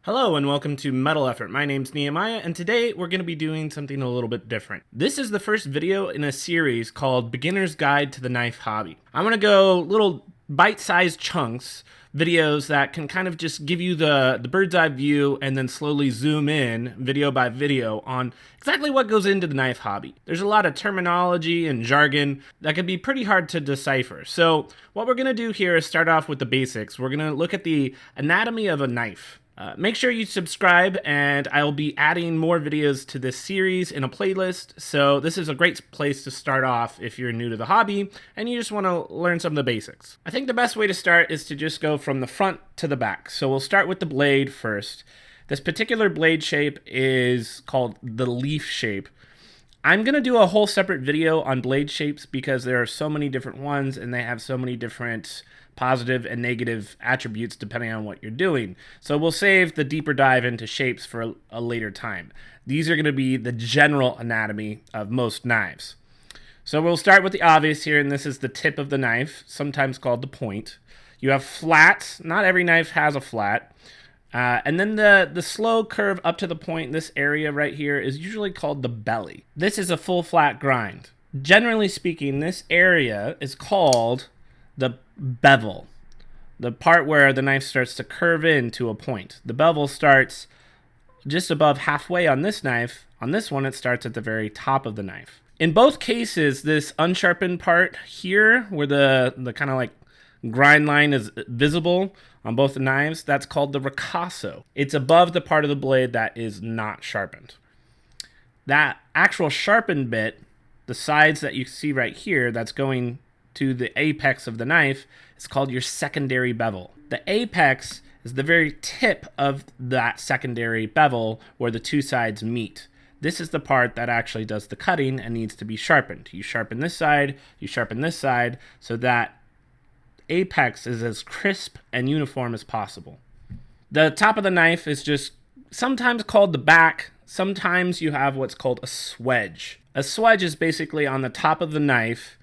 Hello and welcome to Metal Effort. My name's Nehemiah and today we're going to be doing something a little bit different. This is the first video in a series called Beginner's Guide to the Knife Hobby. I'm going to go little bite-sized chunks, videos that can kind of just give you the bird's eye view and then slowly zoom in video by video on exactly what goes into the knife hobby. There's a lot of terminology and jargon that can be pretty hard to decipher. So what we're going to do here is start off with the basics. We're going to look at the anatomy of a knife. Make sure you subscribe, and I'll be adding more videos to this series in a playlist, so this is a great place to start off if you're new to the hobby and you just want to learn some of the basics. I think the best way to start is to just go from the front to the back. So we'll start with the blade first. This particular blade shape is called the leaf shape. I'm going to do a whole separate video on blade shapes because there are so many different ones and they have so many different positive and negative attributes depending on what you're doing. So we'll save the deeper dive into shapes for a later time. These are going to be the general anatomy of most knives. So we'll start with the obvious here, and this is the tip of the knife, sometimes called the point. You have flats. Not every knife has a flat. And then the slow curve up to the point, this area right here, is usually called the belly. This is a full flat grind. Generally speaking, this area is called the bevel, the part where the knife starts to curve into a point. The bevel starts just above halfway on this knife. On this one, it starts at the very top of the knife. In both cases, this unsharpened part here, where the kind of like grind line is visible on both the knives, that's called the ricasso. It's above the part of the blade that is not sharpened. That actual sharpened bit, the sides that you see right here, that's going to the apex of the knife, is called your secondary bevel. The apex is the very tip of that secondary bevel where the two sides meet. This is the part that actually does the cutting and needs to be sharpened. You sharpen this side, you sharpen this side, so that apex is as crisp and uniform as possible. The top of the knife is just sometimes called the back. Sometimes you have what's called a swedge. A swedge is basically on the top of the knife,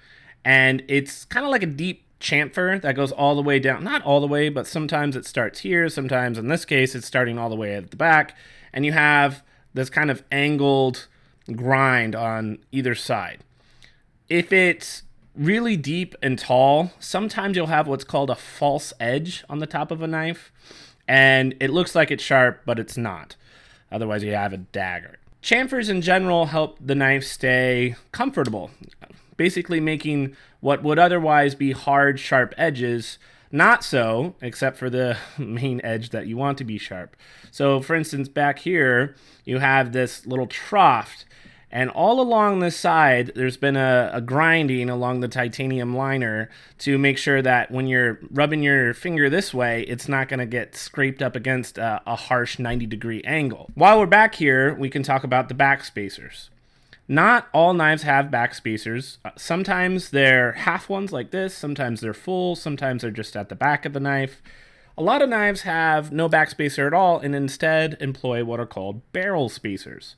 and it's kind of like a deep chamfer that goes all the way down. Not all the way, but sometimes it starts here. Sometimes, in this case, it's starting all the way at the back. And you have this kind of angled grind on either side. If it's really deep and tall, sometimes you'll have what's called a false edge on the top of a knife. And it looks like it's sharp, but it's not. Otherwise, you have a dagger. Chamfers in general help the knife stay comfortable, basically making what would otherwise be hard, sharp edges not so, except for the main edge that you want to be sharp. So, for instance, back here, you have this little trough, and all along this side, there's been a grinding along the titanium liner to make sure that when you're rubbing your finger this way, it's not going to get scraped up against a harsh 90-degree angle. While we're back here, we can talk about the back spacers. Not all knives have back spacers. Sometimes they're half ones like this, sometimes they're full, sometimes they're just at the back of the knife. A lot of knives have no back spacer at all and instead employ what are called barrel spacers.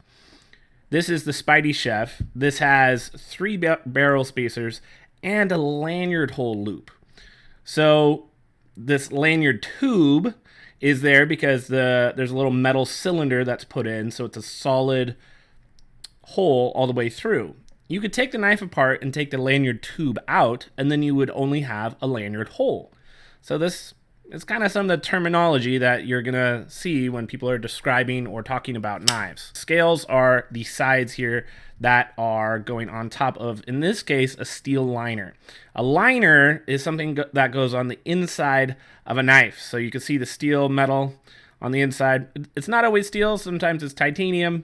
This is the Spidey Chef. This has 3 barrel spacers and a lanyard hole loop. So this lanyard tube is there because there's a little metal cylinder that's put in, so it's a solid hole all the way through. You could take the knife apart and take the lanyard tube out, and then you would only have a lanyard hole. So this is kind of some of the terminology that you're gonna see when people are describing or talking about knives. Scales are the sides here that are going on top of, in this case, a steel liner. A liner is something that goes on the inside of a knife. So you can see the steel metal on the inside. It's not always steel, sometimes it's titanium.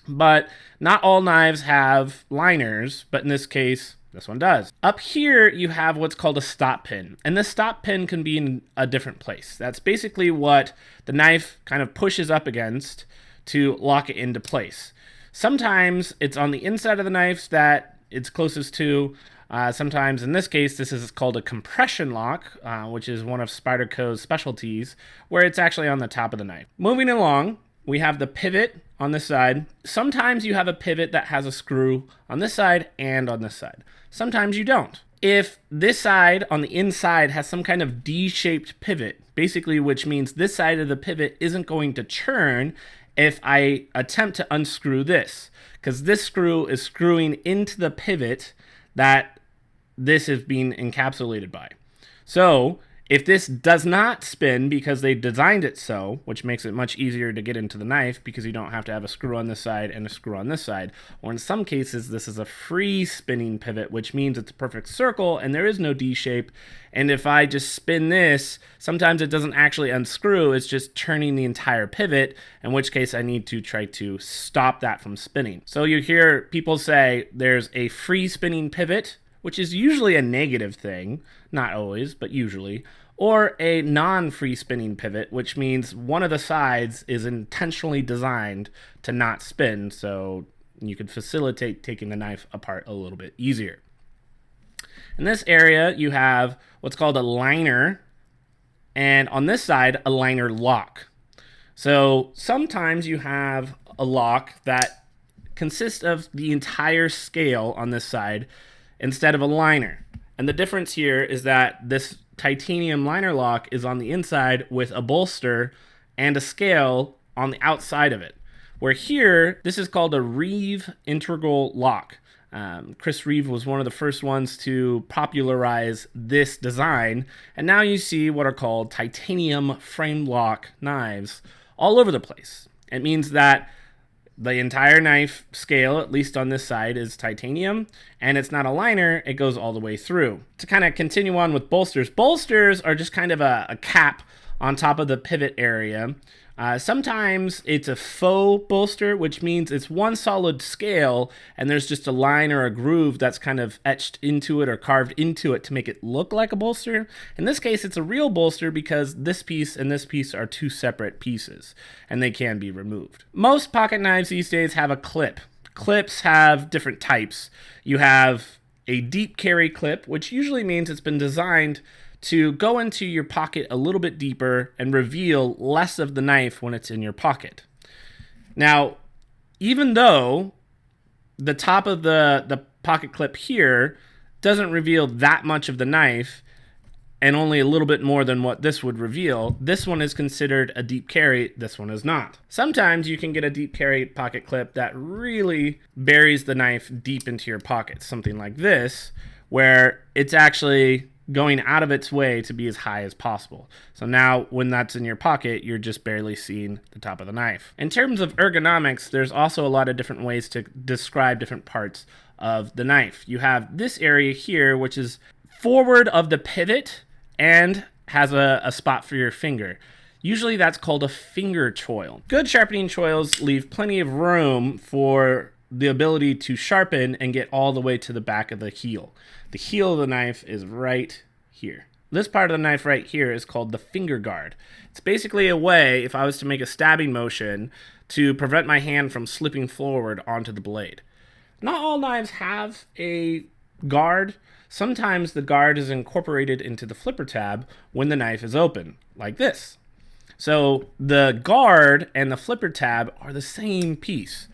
But not all knives have liners, but in this case, this one does. Up here, you have what's called a stop pin, and this stop pin can be in a different place. That's basically what the knife kind of pushes up against to lock it into place. Sometimes it's on the inside of the knife that it's closest to. Sometimes, in this case, this is called a compression lock, which is one of Spyderco's specialties, where it's actually on the top of the knife. Moving along, we have the pivot on this side. Sometimes you have a pivot that has a screw on this side and on this side. Sometimes you don't. If this side on the inside has some kind of D-shaped pivot, basically which means this side of the pivot isn't going to turn if I attempt to unscrew this, because this screw is screwing into the pivot that this is being encapsulated by. So if this does not spin because they designed it so, which makes it much easier to get into the knife because you don't have to have a screw on this side and a screw on this side, or in some cases this is a free spinning pivot, which means it's a perfect circle and there is no D shape, and if I just spin this, sometimes it doesn't actually unscrew, it's just turning the entire pivot, in which case I need to try to stop that from spinning. So you hear people say there's a free spinning pivot, which is usually a negative thing, not always, but usually, or a non-free spinning pivot, which means one of the sides is intentionally designed to not spin, so you can facilitate taking the knife apart a little bit easier. In this area, you have what's called a liner, and on this side, a liner lock. So sometimes you have a lock that consists of the entire scale on this side instead of a liner. And the difference here is that this titanium liner lock is on the inside with a bolster and a scale on the outside of it. Where here, this is called a Reeve integral lock. Chris Reeve was one of the first ones to popularize this design, and now you see what are called titanium frame lock knives all over the place. It means that the entire knife scale, at least on this side, is titanium, and it's not a liner, it goes all the way through. To kind of continue on with bolsters, bolsters are just kind of a cap on top of the pivot area. Sometimes it's a faux bolster, which means it's one solid scale and there's just a line or a groove that's kind of etched into it or carved into it to make it look like a bolster. In this case, it's a real bolster because this piece and this piece are two separate pieces and they can be removed. Most pocket knives these days have a clip. Clips have different types. You have a deep carry clip, which usually means it's been designed to go into your pocket a little bit deeper and reveal less of the knife when it's in your pocket. Now, even though the top of the pocket clip here doesn't reveal that much of the knife, and only a little bit more than what this would reveal, this one is considered a deep carry, this one is not. Sometimes you can get a deep carry pocket clip that really buries the knife deep into your pocket, something like this, where it's actually going out of its way to be as high as possible. So now when that's in your pocket, you're just barely seeing the top of the knife. In terms of ergonomics, there's also a lot of different ways to describe different parts of the knife. You have this area here, which is forward of the pivot and has a spot for your finger. Usually that's called a finger choil. Good sharpening choils leave plenty of room for the ability to sharpen and get all the way to the back of the heel. The heel of the knife is right here. This part of the knife right here is called the finger guard. It's basically a way, if I was to make a stabbing motion, to prevent my hand from slipping forward onto the blade. Not all knives have a guard. Sometimes the guard is incorporated into the flipper tab when the knife is open, like this. So the guard and the flipper tab are the same piece.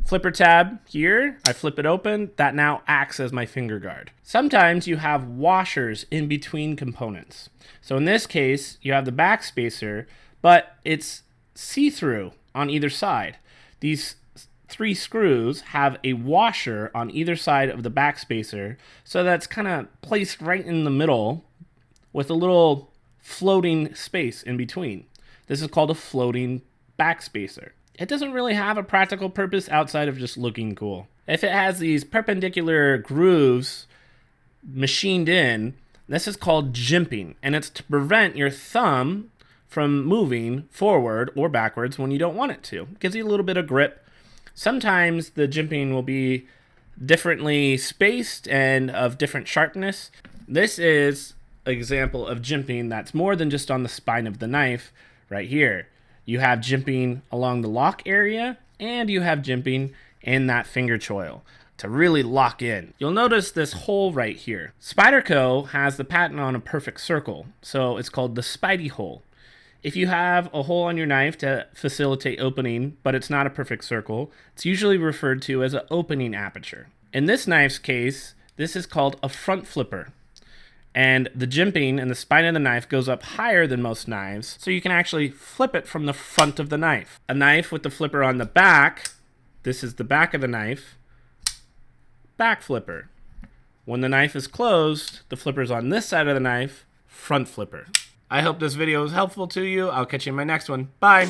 Flipper tab here, I flip it open, that now acts as my finger guard. Sometimes you have washers in between components. So in this case, you have the back spacer, but it's see-through on either side. These three screws have a washer on either side of the back spacer, so that's kind of placed right in the middle with a little floating space in between. This is called a floating back spacer. It doesn't really have a practical purpose outside of just looking cool. If it has these perpendicular grooves machined in, this is called jimping, and it's to prevent your thumb from moving forward or backwards when you don't want it to. It gives you a little bit of grip. Sometimes the jimping will be differently spaced and of different sharpness. This is an example of jimping that's more than just on the spine of the knife right here. You have jimping along the lock area, and you have jimping in that finger choil to really lock in. You'll notice this hole right here. Spyderco has the patent on a perfect circle, so it's called the Spidey hole. If you have a hole on your knife to facilitate opening, but it's not a perfect circle, it's usually referred to as an opening aperture. In this knife's case, This is called a front flipper. And the jimping and the spine of the knife goes up higher than most knives, so you can actually flip it from the front of the knife. A knife with the flipper on the back, this is the back of the knife, back flipper. When the knife is closed, the flipper's on this side of the knife, front flipper. I hope this video was helpful to you. I'll catch you in my next one. Bye!